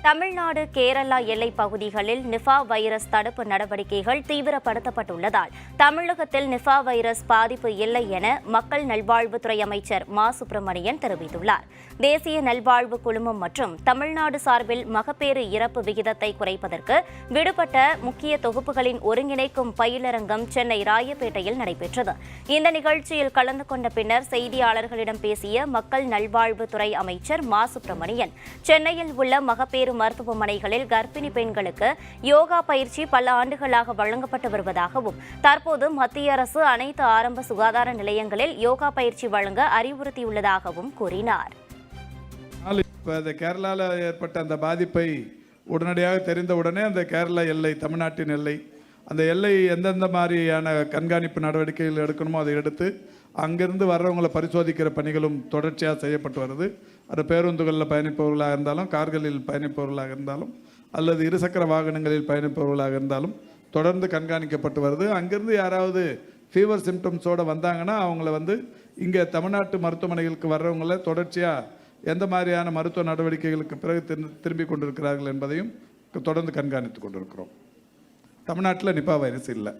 தமிழ்நாடு கேரளா எல்லைப் பகுதிகளில் Nipah virus தடுப்பு நடவடிக்கைகள் தீவிரப்படுத்தப்பட்டுள்ளதால் தமிழகத்தில் நிஃபா வைரஸ் பாதிப்பு இல்லை என மக்கள் நல்வாழ்வுத்துறை அமைச்சர் மா சுப்பிரமணியன் தெரிவித்துள்ளார். தேசிய நல்வாழ்வு குழுமம் மற்றும் தமிழ்நாடு சார்பில் மகப்பேறு இறப்பு விகிதத்தை குறைப்பதற்கு விடுபட்ட முக்கிய தொகுப்புகளின் ஒருங்கிணைக்கும் பயிலரங்கம் சென்னை ராயப்பேட்டையில் நடைபெற்றது. இந்த நிகழ்ச்சியில் கலந்து கொண்ட பின்னர் செய்தியாளர்களிடம் பேசிய மக்கள் நல்வாழ்வுத்துறை அமைச்சர் மா சுப்பிரமணியன், சென்னையில் உள்ள மகப்பேறு மருத்துவமனைகளில் கர்ப்பிணி பெண்களுக்கு யோகா பயிற்சி பல ஆண்டுகளாக வழங்கப்பட்டு வருவதாகவும், தற்போது மத்திய அரசு அனைத்து ஆரம்ப சுகாதார நிலையங்களில் யோகா பயிற்சி வழங்க அறிவுறுத்தியுள்ளதாகவும் கூறினார். கேரளாவில் ஏற்பட்ட அந்த பாதிப்பை உடனடியாக தெரிந்தவுடனே அந்த கேரளா எல்லை, தமிழ்நாட்டின் எல்லை, அந்த எல்லை எந்தெந்த மாதிரியான கண்காணிப்பு நடவடிக்கைகள் எடுக்கணுமோ அதை எடுத்து அங்கிருந்து வர்றவங்களை பரிசோதிக்கிற பணிகளும் தொடர்ச்சியாக செய்யப்பட்டு வருது. அது பேருந்துகளில் பயணிப்பவர்களாக இருந்தாலும், கார்களில் பயணிப்பவர்களாக இருந்தாலும், அல்லது இருசக்கர வாகனங்களில் பயணிப்பவர்களாக இருந்தாலும் தொடர்ந்து கண்காணிக்கப்பட்டு வருது. அங்கிருந்து யாராவது ஃபீவர் சிம்டம்ஸோடு வந்தாங்கன்னா அவங்கள இங்கே தமிழ்நாட்டு மருத்துவமனைகளுக்கு வர்றவங்கள தொடர்ச்சியாக எந்த மாதிரியான மருத்துவ நடவடிக்கைகளுக்கு பிறகு திரும்பி கொண்டிருக்கிறார்கள் என்பதையும் தொடர்ந்து கண்காணித்து கொண்டிருக்கிறோம். தமிழ்நாட்டில் நிபா வைரஸ் இல்லை.